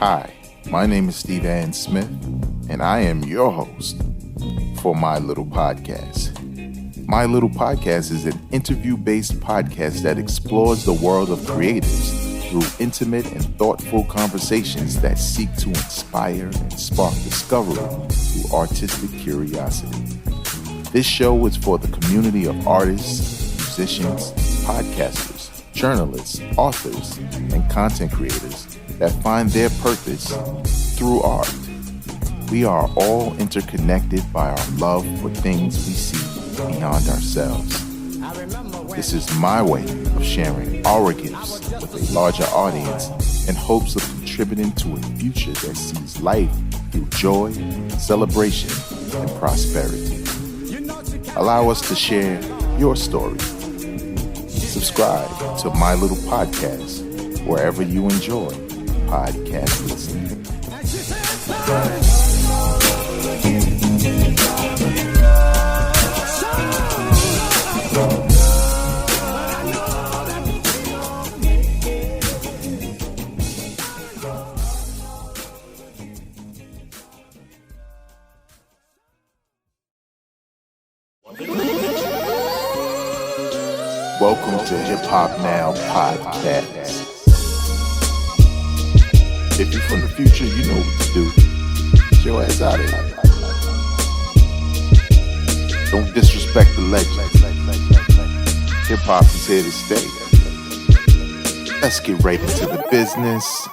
Hi, my name is Steve Ann Smith, and I am your host for My Little Podcast. My Little Podcast is an interview-based podcast that explores the world of creatives through intimate and thoughtful conversations that seek to inspire and spark discovery through artistic curiosity. This show is for the community of artists, musicians, podcasters, journalists, authors, and content creators that find their purpose through art. We are all interconnected by our love for things we see beyond ourselves. This is my way of sharing our gifts with a larger audience in hopes of contributing to a future that sees life through joy, celebration, and prosperity. Allow us to share your story. Subscribe to My Little Podcast wherever you enjoy podcast listening. Welcome to Hip Hop Now Podcast. If you're from the future, you know what to do. Get your ass out of here. Don't disrespect the legend. Hip hop is here to stay. Let's get right into the business.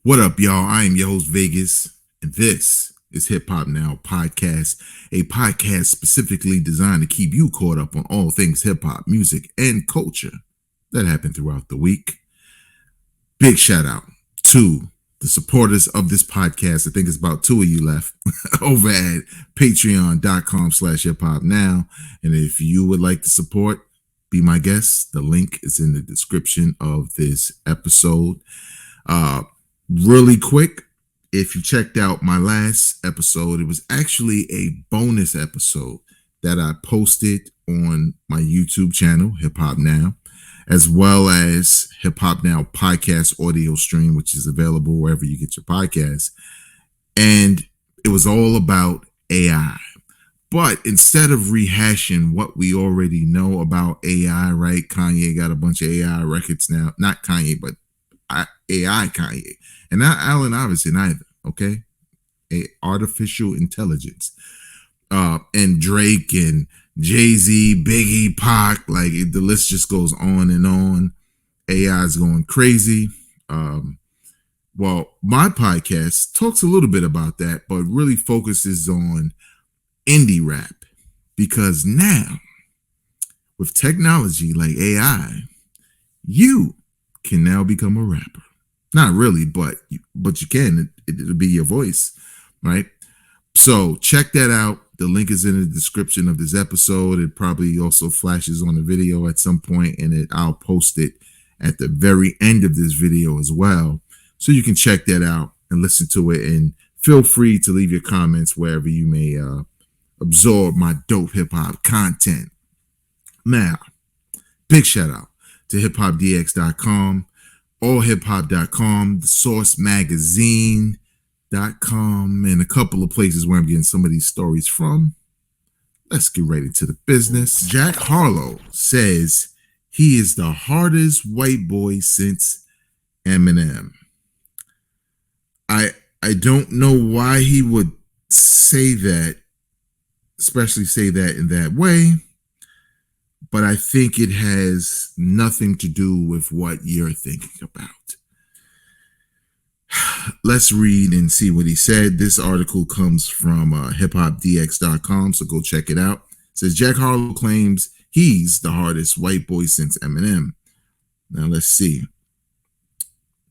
What up, y'all? I am your host, Vegas, and this is Hip Hop Now Podcast, a podcast specifically designed to keep you caught up on all things hip hop, music, and culture that happened throughout the week. Big shout out to the supporters of this podcast. I think it's about 2 of you left over at patreon.com/hiphopnow. And if you would like to support, be my guest. The link is in the description of this episode. Really quick, if you checked out my last episode, it was actually a bonus episode that I posted on my YouTube channel, Hip Hop Now, as well as Hip Hop Now podcast audio stream, which is available wherever you get your podcasts. And it was all about AI. But instead of rehashing what we already know about AI, right? Kanye got a bunch of AI records now. Not Kanye, but AI Kanye. And not Allen Iverson either, okay? Artificial intelligence. And Drake and Jay-Z, Biggie, Pac, like the list just goes on and on. AI is going crazy. Well, my podcast talks a little bit about that, but really focuses on indie rap. Because now, with technology like AI, you can now become a rapper. Not really, but you can. It'll be your voice, right? So check that out. The link is in the description of this episode. It probably also flashes on the video at some point, and I'll post it at the very end of this video as well. So you can check that out and listen to it, and feel free to leave your comments wherever you may absorb my dope hip-hop content. Now, big shout out to hiphopdx.com, allhiphop.com, the Source Magazine.com, and a couple of places where I'm getting some of these stories from. Let's get right into the business. Jack Harlow says he is the hardest white boy since Eminem. I don't know why he would say that, especially say that in that way, but I think it has nothing to do with what you're thinking about. Let's read and see what he said. This article comes from hiphopdx.com, so go check it out. It says Jack Harlow claims he's the hardest white boy since Eminem. Now let's see.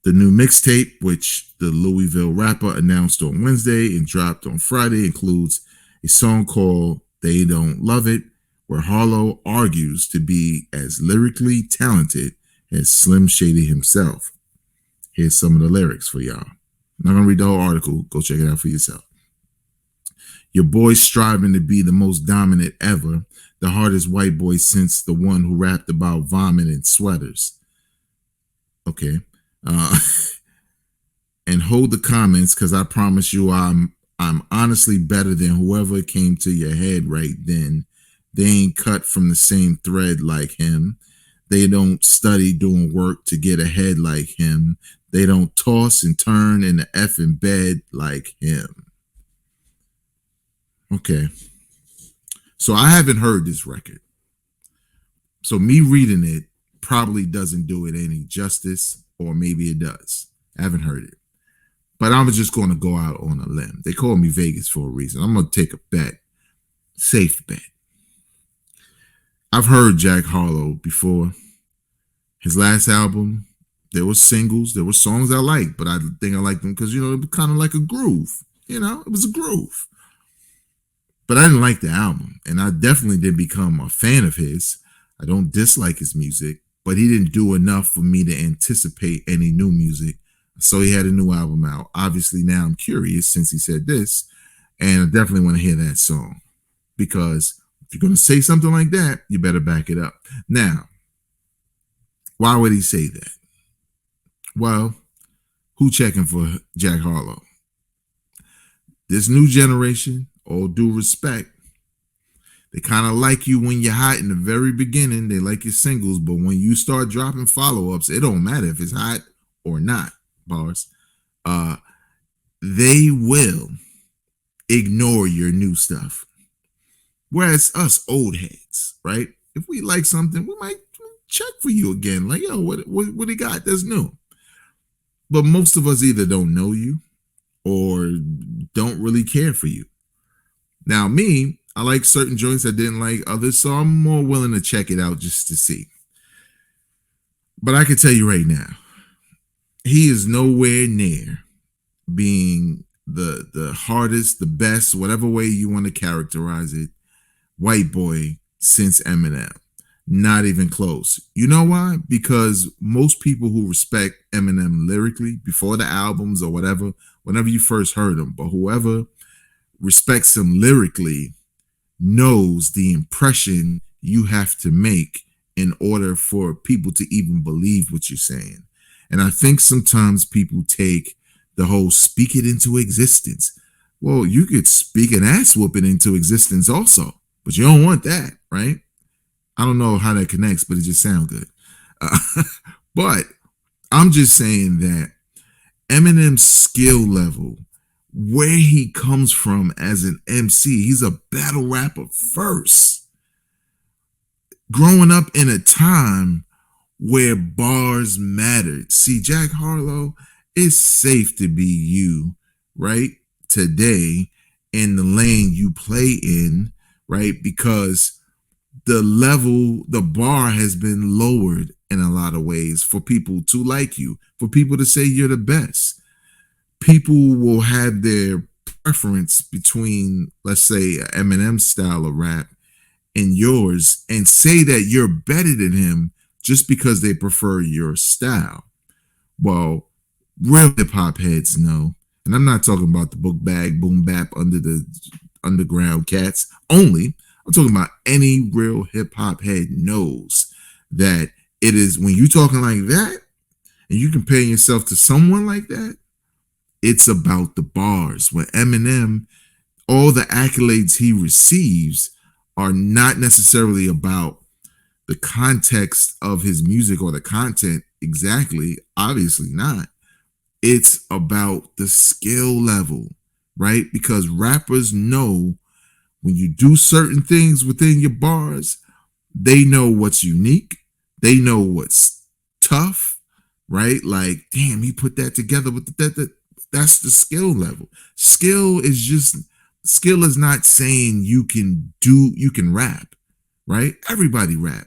The new mixtape, which the Louisville rapper announced on Wednesday and dropped on Friday, includes a song called They Don't Love It, where Harlow argues to be as lyrically talented as Slim Shady himself. Here's some of the lyrics for y'all. I'm not going to read the whole article. Go check it out for yourself. Your boy's striving to be the most dominant ever, the hardest white boy since the one who rapped about vomit and sweaters. Okay. Uh, and hold the comments, because I promise you I'm honestly better than whoever came to your head right then. They ain't cut from the same thread like him. They don't study doing work to get ahead like him. They don't toss and turn in the effing bed like him. Okay. So I haven't heard this record. So me reading it probably doesn't do it any justice, or maybe it does. I haven't heard it. But I'm just going to go out on a limb. They call me Vegas for a reason. I'm going to take a bet. Safe bet. I've heard Jack Harlow before. His last album, there were singles, there were songs I liked, but I think I liked them because, it was kind of like a groove. It was a groove. But I didn't like the album, and I definitely didn't become a fan of his. I don't dislike his music, but he didn't do enough for me to anticipate any new music. So he had a new album out. Obviously, now I'm curious since he said this, and I definitely want to hear that song, because if you're going to say something like that, you better back it up. Now, why would he say that? Well, who checking for Jack Harlow? This new generation, all due respect, they kind of like you when you're hot in the very beginning. They like your singles, but when you start dropping follow-ups, it don't matter if it's hot or not, bars. They will ignore your new stuff. Whereas us old heads, right? If we like something, we might check for you again. Like, yo, what he got that's new? But most of us either don't know you or don't really care for you. Now, me, I like certain joints I didn't like others, so I'm more willing to check it out just to see. But I can tell you right now, he is nowhere near being the hardest, the best, whatever way you want to characterize it, white boy since Eminem. Not even close. You know why? Because most people who respect Eminem lyrically before the albums or whatever, whenever you first heard him, but whoever respects him lyrically knows the impression you have to make in order for people to even believe what you're saying. And I think sometimes people take the whole speak it into existence. Well, you could speak an ass whooping into existence also, but you don't want that, right? I don't know how that connects, but it just sounds good. But I'm just saying that Eminem's skill level, where he comes from as an MC, he's a battle rapper first. Growing up in a time where bars mattered. See, Jack Harlow, it's safe to be you, right? Today, in the lane you play in, right? Because the bar has been lowered in a lot of ways for people to like you, for people to say you're the best. People will have their preference between, let's say, Eminem style of rap and yours, and say that you're better than him just because they prefer your style. Well, real hip hop heads know, and I'm not talking about the book bag, boom bap, under the underground cats only. I'm talking about any real hip hop head knows that it is when you talking like that and you comparing yourself to someone like that, it's about the bars. When Eminem, all the accolades he receives are not necessarily about the context of his music or the content exactly, obviously not. It's about the skill level, right? Because rappers know when you do certain things within your bars, they know what's unique. They know what's tough, right? Like, damn, he put that together with that's the skill level. Skill is not saying you can rap, right? Everybody rap.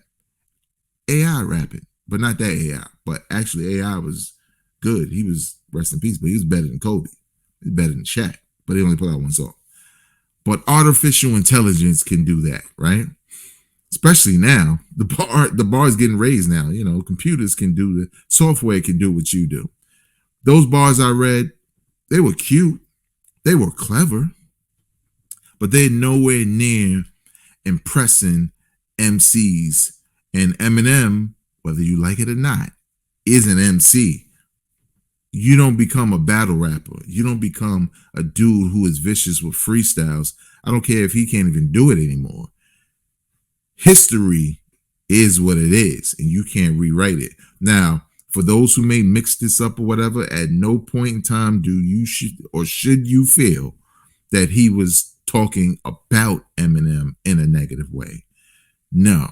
AI rapping, but not that AI. But actually, AI was good. He was, rest in peace, but he was better than Kobe. He was better than Shaq, but he only put out one song. But artificial intelligence can do that, right? Especially now, the bar is getting raised now. Computers can do the software can do what you do. Those bars I read, they were cute, they were clever, but they're nowhere near impressing MCs. And Eminem, whether you like it or not, is an MC. you don't become a battle rapper. You don't become a dude who is vicious with freestyles. I don't care if he can't even do it anymore. History is what it is, and you can't rewrite it. Now, for those who may mix this up or whatever, at no point in time should you feel that he was talking about Eminem in a negative way. No,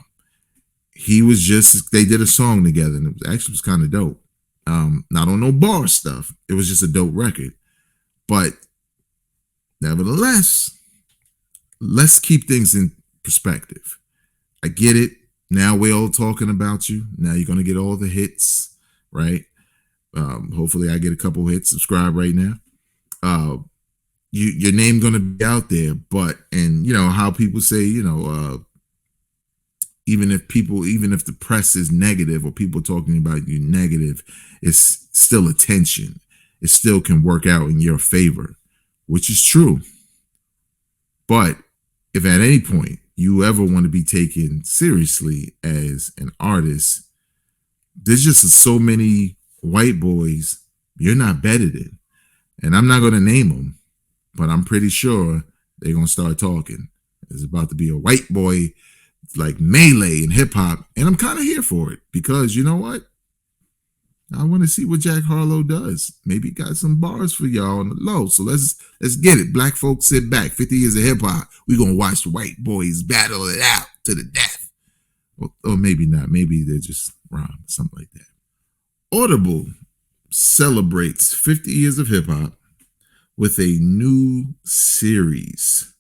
he was just, they did a song together, and it was kind of dope. Not on no bar stuff. It was just a dope record. But nevertheless, let's keep things in perspective. I get it. Now we're all talking about you. Now you're going to get all the hits, right? Hopefully I get a couple hits. Subscribe right now. Your name going to be out there, and you know how people say, even if the press is negative or people talking about you negative, it's still attention. It still can work out in your favor, which is true. But if at any point you ever want to be taken seriously as an artist, there's just so many white boys you're not better than. And I'm not going to name them, but I'm pretty sure they're going to start talking. There's about to be a white boy like melee in hip hop, and I'm kind of here for it because you know what? I want to see what Jack Harlow does. Maybe got some bars for y'all on the low. So let's get it. Black folks sit back. 50 years of hip hop. We're gonna watch the white boys battle it out to the death. Or maybe not. Maybe they're just rhyme, something like that. Audible celebrates 50 years of hip hop with a new series.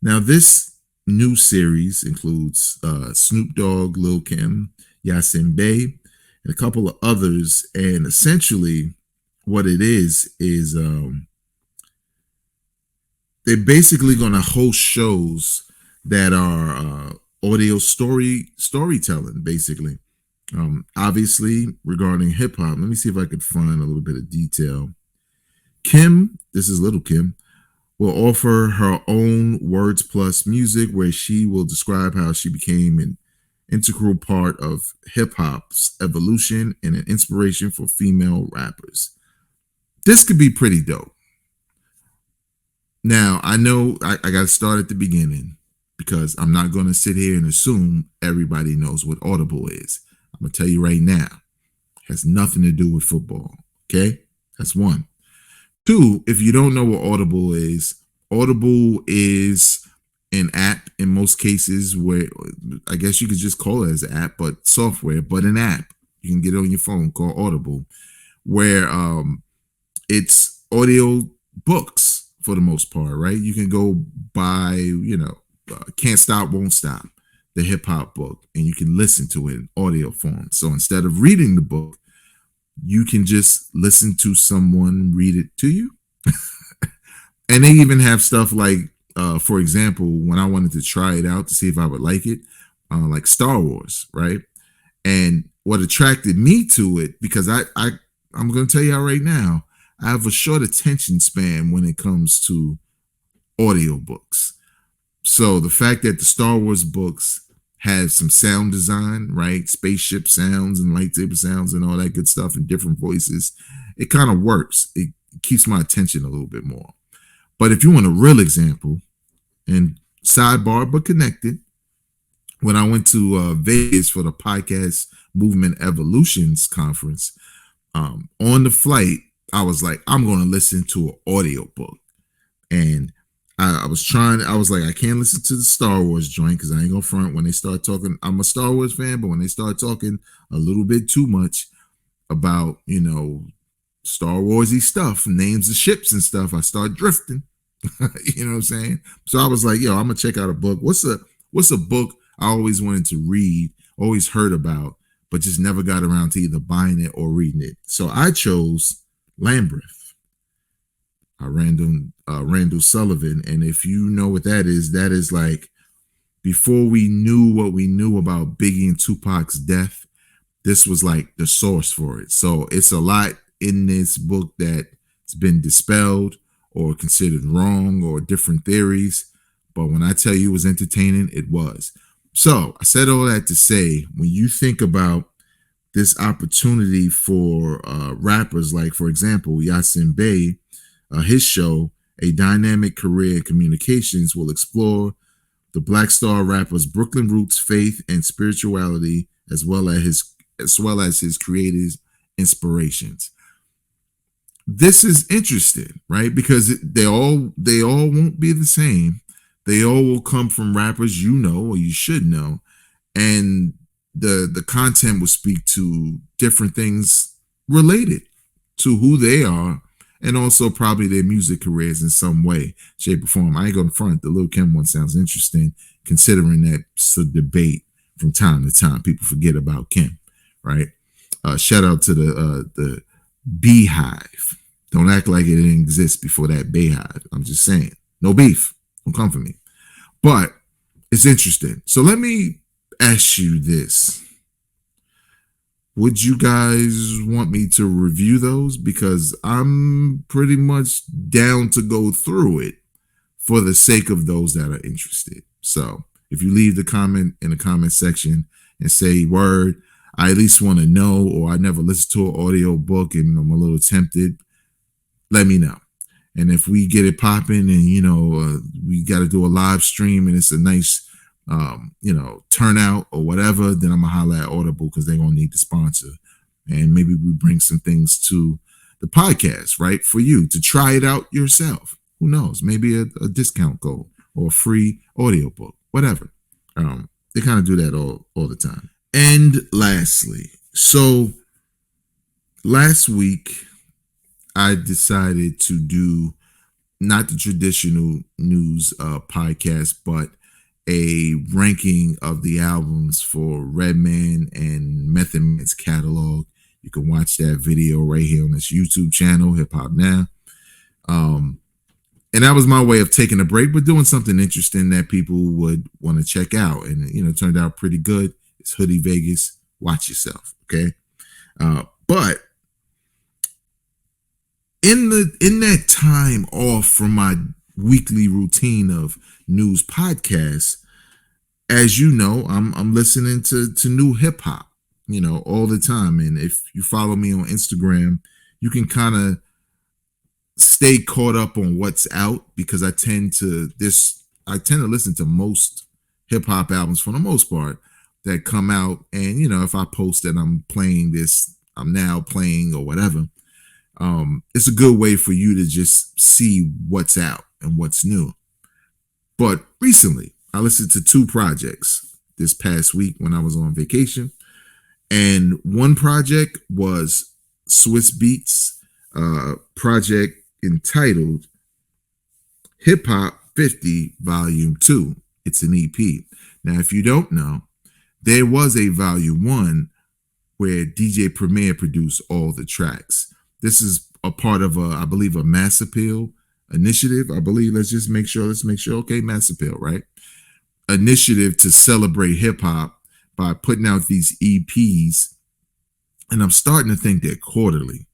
Now, this new series includes Snoop Dogg, Lil Kim, Yasin Bey, and a couple of others. And essentially what it is they're basically going to host shows that are audio storytelling, basically. Obviously, regarding hip hop, let me see if I could find a little bit of detail. Kim, this is Little Kim, will offer her own Words Plus music where she will describe how she became an integral part of hip hop's evolution and an inspiration for female rappers. This could be pretty dope. Now, I know I got to start at the beginning because I'm not going to sit here and assume everybody knows what Audible is. I'm going to tell you right now, it has nothing to do with football. Okay? That's one. Two, if you don't know what Audible is an app in most cases where I guess you could just call it as an app, but software, but an app. You can get it on your phone called Audible, where it's audio books for the most part, right? You can go buy, Can't Stop, Won't Stop, the hip hop book, and you can listen to it in audio form. So instead of reading the book, you can just listen to someone read it to you. And they even have stuff like, for example, when I wanted to try it out to see if I would like it, like Star Wars, right? And what attracted me to it, because I'm going to tell you right now, I have a short attention span when it comes to audiobooks. So the fact that the Star Wars books have some sound design, right? Spaceship sounds and lightsaber sounds and all that good stuff and different voices, it kind of works. It keeps my attention a little bit more. But if you want a real example, and sidebar but connected, when I went to Vegas for the Podcast Movement Evolutions Conference, on the flight, I was like, I'm going to listen to an audiobook. And I was like, I can't listen to the Star Wars joint because I ain't going to front when they start talking. I'm a Star Wars fan, but when they start talking a little bit too much about, Star Warsy stuff, names of ships and stuff, I start drifting. You know what I'm saying? So I was like, I'm gonna check out a book. What's a book I always wanted to read, always heard about, but just never got around to either buying it or reading it. So I chose Lambeth, Randall Sullivan. And if you know what that is like before we knew what we knew about Biggie and Tupac's death, this was like the source for it. So it's a lot in this book that's been dispelled or considered wrong or different theories. But when I tell you it was entertaining, it was. So I said all that to say, when you think about this opportunity for rappers like, for example, Yasin Bey, his show, A Dynamic Career in Communications, will explore the Black Star rapper's Brooklyn roots, faith, and spirituality, as well as his creative inspirations. This is interesting, right? Because they all won't be the same. They all will come from rappers you know or you should know, and the content will speak to different things related to who they are, and also probably their music careers in some way, shape, or form. I ain't gonna front. The Lil Kim one sounds interesting, considering that it's a debate from time to time. People forget about Kim, right? Shout out to the Beehive. Don't act like it didn't exist before that Beehive. I'm just saying, no beef. Don't come for me. But it's interesting. So let me ask you this. Would you guys want me to review those? Because I'm pretty much down to go through it for the sake of those that are interested. So if you leave the comment in the comment section and say, word, I at least want to know, or I never listened to an audio book and I'm a little tempted, let me know. And if we get it popping and, we got to do a live stream and it's a nice, turnout or whatever, then I'm going to holler at Audible because they're going to need to sponsor. And maybe we bring some things to the podcast, right? For you to try it out yourself. Who knows? Maybe a discount code or a free audiobook, whatever. They kind of do that all the time. And lastly, so last week, I decided to do not the traditional news podcast, but a ranking of the albums for Redman and Method Man's catalog. You can watch that video right here on this YouTube channel, Hip Hop Now. And that was my way of taking a break, but doing something interesting that people would want to check out. And, it turned out pretty good. It's Hoodie Vegas. Watch yourself, okay? But in that time off from my weekly routine of news podcasts, as you know, I'm listening to new hip hop, all the time. And if you follow me on Instagram, you can kind of stay caught up on what's out, because I tend to listen to most hip hop albums for the most part that come out. And if I post that I'm playing this, I'm now playing or whatever, it's a good way for you to just see what's out and what's new. But recently, I listened to two projects this past week when I was on vacation. And one project was Swizz Beatz project entitled Hip Hop 50 Volume 2. It's an EP. Now, if you don't know, there was a Volume 1 where DJ Premier produced all the tracks. This is a part of I believe, a Mass Appeal initiative. I believe, let's make sure. Okay, Mass Appeal, right? Initiative to celebrate hip hop by putting out these EPs. And I'm starting to think they're quarterly,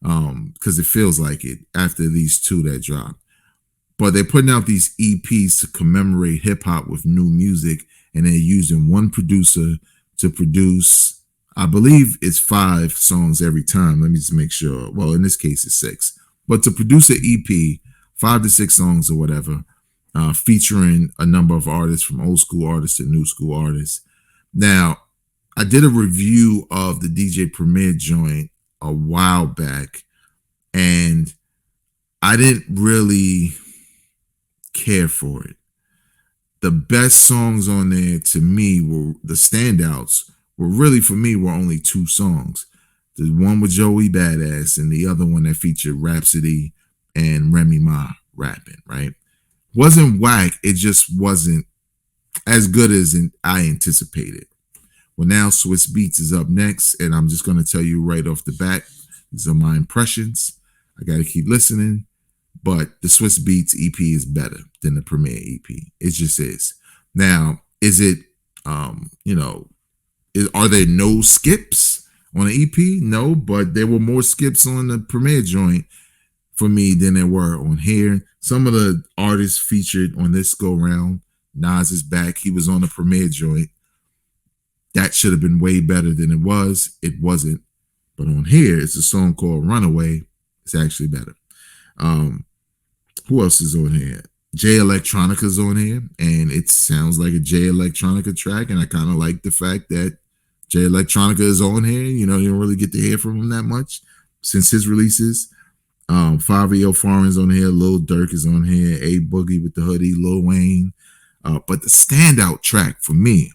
because it feels like it after these two that dropped. But they're putting out these EPs to commemorate hip hop with new music, and they're using one producer to produce, I believe it's 5 songs every time. Let me just make sure. Well, in this case, it's 6. But to produce an EP, 5 to 6 songs or whatever, featuring a number of artists, from old school artists to new school artists. Now, I did a review of the DJ Premier joint a while back, and I didn't really care for it. The best songs on there to me were the standouts. Were only 2 songs. The one with Joey Badass and the other one that featured Rhapsody and Remy Ma rapping, right? Wasn't whack, it just wasn't as good as I anticipated. Well, now Swizz Beatz is up next, and I'm just going to tell you right off the bat, these are my impressions. I got to keep listening, but the Swizz Beatz EP is better than the Premier EP. It just is. Now, is it, are there no skips on the EP? No, but there were more skips on the Premier joint for me than there were on here. Some of the artists featured on this go round, Nas is back. He was on the Premier joint. That should have been way better than it was. It wasn't. But on here, it's a song called Runaway. It's actually better. Um, who else is on here? Jay Electronica's on here, and it sounds like a Jay Electronica track. And I kind of like the fact that Jay Electronica is on here. You know, you don't really get to hear from him that much since his releases. Fabio Foreign's on here, Lil Durk is on here, A Boogie with the Hoodie, Lil Wayne. But the standout track for me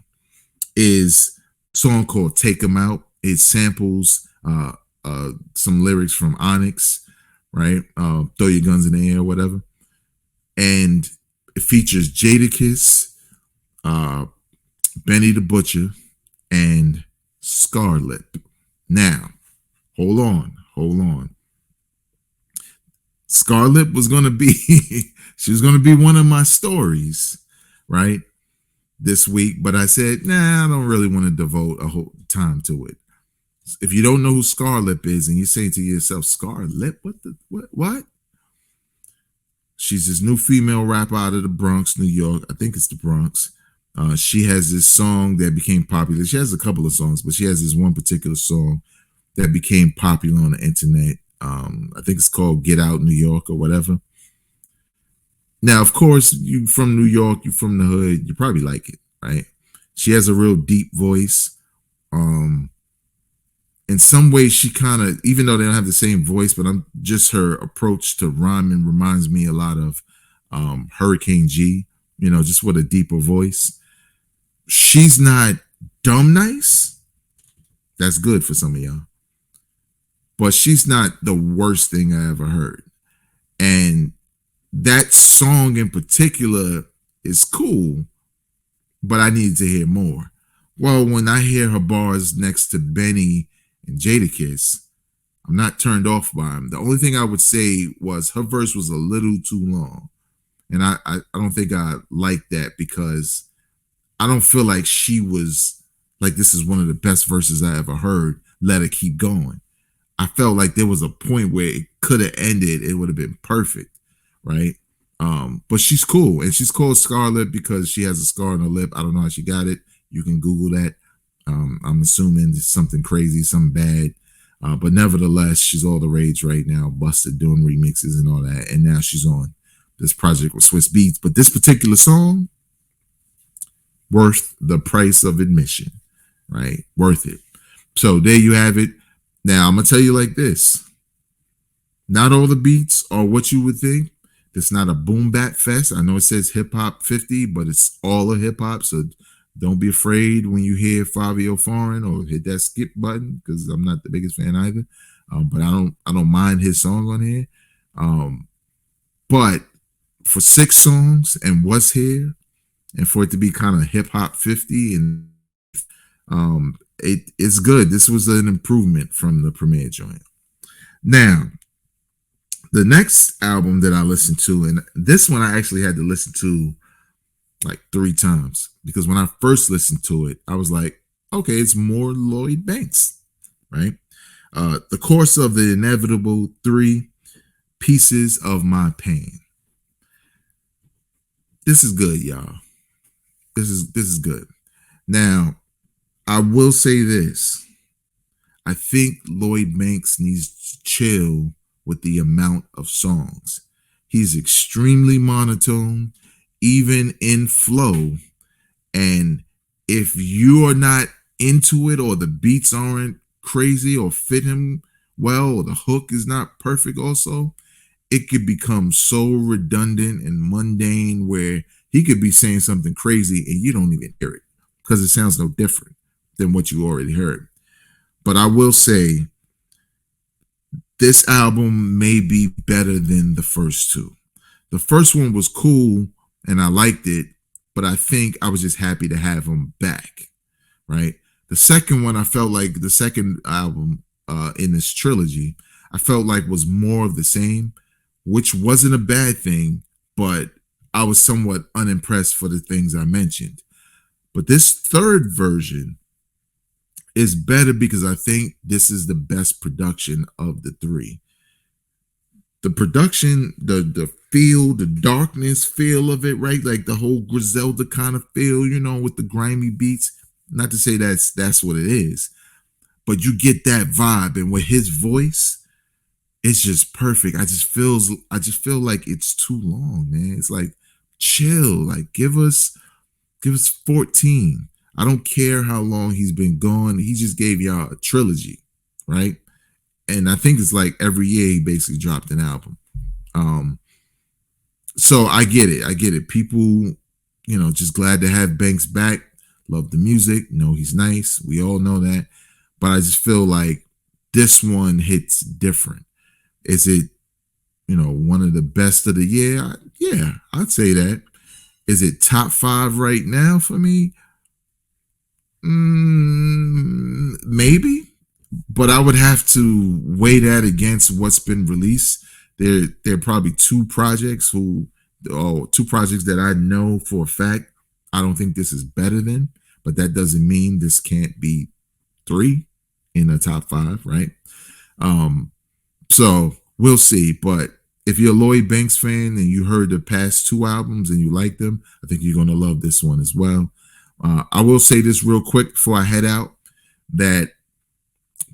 is a song called Take 'Em Out. It samples some lyrics from Onyx, right? Throw your guns in the air or whatever. And it features Jadakiss, Benny the Butcher, and Scarlett. Now, hold on. Scarlett was gonna be she was gonna be one of my stories, right? This week, but I said, nah, I don't really want to devote a whole time to it. If you don't know who Scarlett is and you say to yourself, Scarlett, what? She's this new female rapper out of the Bronx, New York. I think it's the Bronx. She has this song that became popular. She has a couple of songs, but she has this one particular song that became popular on the internet. I think it's called Get Out New York or whatever. Now, of course, you from New York, you from the hood, you probably like it, right? She has a real deep voice. In some ways, she kind of, even though they don't have the same voice, but I'm just her approach to rhyming reminds me a lot of Hurricane G, you know, just with a deeper voice. She's not dumb nice. That's good for some of y'all. But she's not the worst thing I ever heard. And that song in particular is cool, but I needed to hear more. Well, when I hear her bars next to Benny and Jadakiss, I'm not turned off by him. The only thing I would say was her verse was a little too long. And I don't think I like that because I don't feel like she was like, this is one of the best verses I ever heard. Let it keep going. I felt like there was a point where it could have ended. It would have been perfect, right? But she's cool. And she's called Scarlett because she has a scar on her lip. I don't know how she got it. You can Google that. I'm assuming it's something crazy, something bad. But nevertheless, she's all the rage right now, busted doing remixes and all that. And now she's on this project with Swiss Beats. But this particular song, worth the price of admission, right? Worth it. So there you have it. Now, I'm going to tell you like this. Not all the beats are what you would think. It's not a boom bap fest. I know it says hip hop 50, but it's all of hip hop. So don't be afraid when you hear Fabio Foreign or hit that skip button, because I'm not the biggest fan either. But I don't mind his song on here. But for 6 songs and what's here, and for it to be kind of hip hop 50, and it's good. This was an improvement from the premiere joint. Now, the next album that I listened to, and this one I actually had to listen to like 3 times, because when I first listened to it, I was like, okay, it's more Lloyd Banks, right? The Course of the Inevitable 3 Pieces of My Pain. This is good, y'all. This is good. Now, I will say this. I think Lloyd Banks needs to chill with the amount of songs. He's extremely monotone, even in flow. And if you are not into it, or the beats aren't crazy or fit him well, or the hook is not perfect also, it could become so redundant and mundane where he could be saying something crazy and you don't even hear it because it sounds no different than what you already heard. But I will say, this album may be better than the first 2. The first one was cool and I liked it, but I think I was just happy to have him back, right? The second one, I felt like the second album in this trilogy, I felt like was more of the same, which wasn't a bad thing, but I was somewhat unimpressed for the things I mentioned. But this third version is better because I think this is the best production of the 3. The production, the feel, the darkness feel of it, right? Like the whole Griselda kind of feel, you know, with the grimy beats. Not to say that's what it is, but you get that vibe, and with his voice, it's just perfect. I just feel like it's too long, man. It's like, chill, like give us 14. I don't care how long he's been gone. He just gave y'all a trilogy, right? And I think it's like every year he basically dropped an album. So I get it. People, just glad to have Banks back. Love the music. He's nice. We all know that. But I just feel like this one hits different. Is it, one of the best of the year? Yeah, I'd say that. Is it top 5 right now for me? Maybe, but I would have to weigh that against what's been released. There are probably two projects that I know for a fact I don't think this is better than, but that doesn't mean this can't be 3 in the top 5, right? So we'll see. But if you're a Lloyd Banks fan and you heard the past 2 albums and you like them, I think you're going to love this one as well. I will say this real quick before I head out, that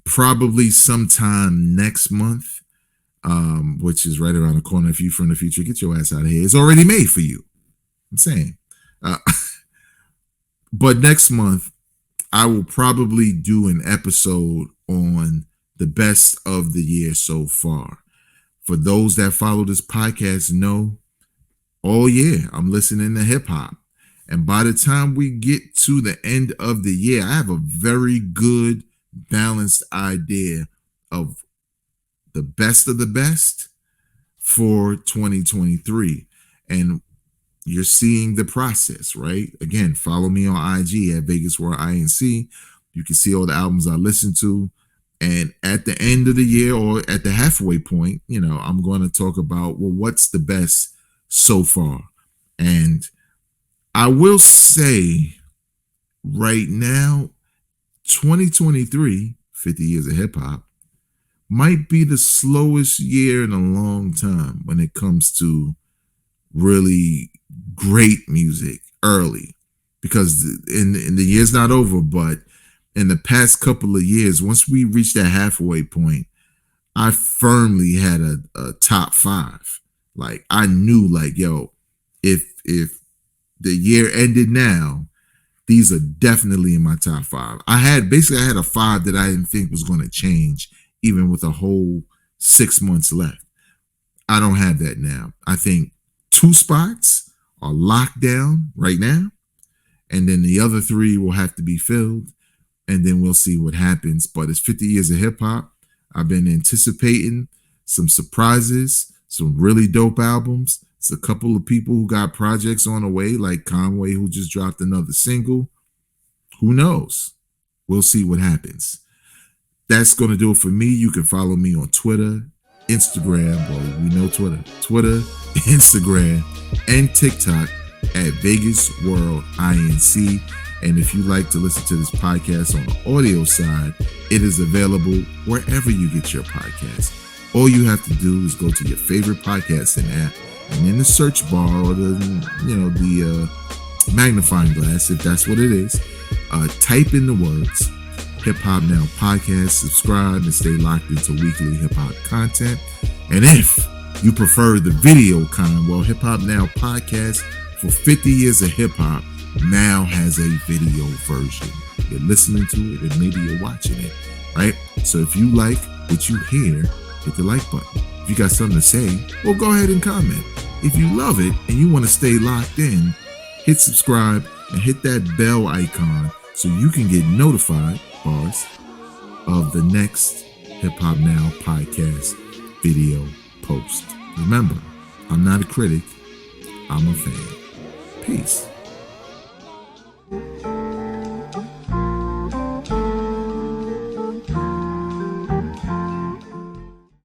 probably sometime next month, which is right around the corner. If you from the future, get your ass out of here. It's already made for you. I'm saying. But next month, I will probably do an episode on the best of the year so far. For those that follow this podcast know, all year I'm listening to hip hop. And by the time we get to the end of the year, I have a very good, balanced idea of the best of the best for 2023. And you're seeing the process, right? Again, follow me on IG at Vegas World INC. You can see all the albums I listen to. And at the end of the year or at the halfway point, I'm going to talk about, well, what's the best so far? And I will say right now, 2023, 50 years of hip hop, might be the slowest year in a long time when it comes to really great music early. Because in the year's not over, but in the past couple of years, once we reached that halfway point, I firmly had a top 5. Like I knew, like, yo, if the year ended now, these are definitely in my top 5. I had a 5 that I didn't think was going to change, even with a whole 6 months left. I don't have that now. I think 2 spots are locked down right now, and then the other 3 will have to be filled, and then we'll see what happens. But it's 50 years of hip hop. I've been anticipating some surprises, some really dope albums. It's a couple of people who got projects on the way, like Conway, who just dropped another single. Who knows? We'll see what happens. That's going to do it for me. You can follow me on Twitter, Instagram. Well, we know Twitter, Instagram, and TikTok at Vegas World INC. And if you like to listen to this podcast on the audio side, it is available wherever you get your podcast. All you have to do is go to your favorite podcasting app, and in the search bar or the magnifying glass, if that's what it is, type in the words Hip Hop Now Podcast, subscribe, and stay locked into weekly hip hop content. And if you prefer the video kind, well, Hip Hop Now Podcast for 50 years of hip hop now has a video version. You're listening to it and maybe you're watching it, right? So if you like what you hear, hit the like button. If you got something to say, well, go ahead and comment. If you love it and you want to stay locked in, hit subscribe and hit that bell icon so you can get notified, bars, of the next Hip Hop Now podcast video post. Remember, I'm not a critic, I'm a fan. Peace.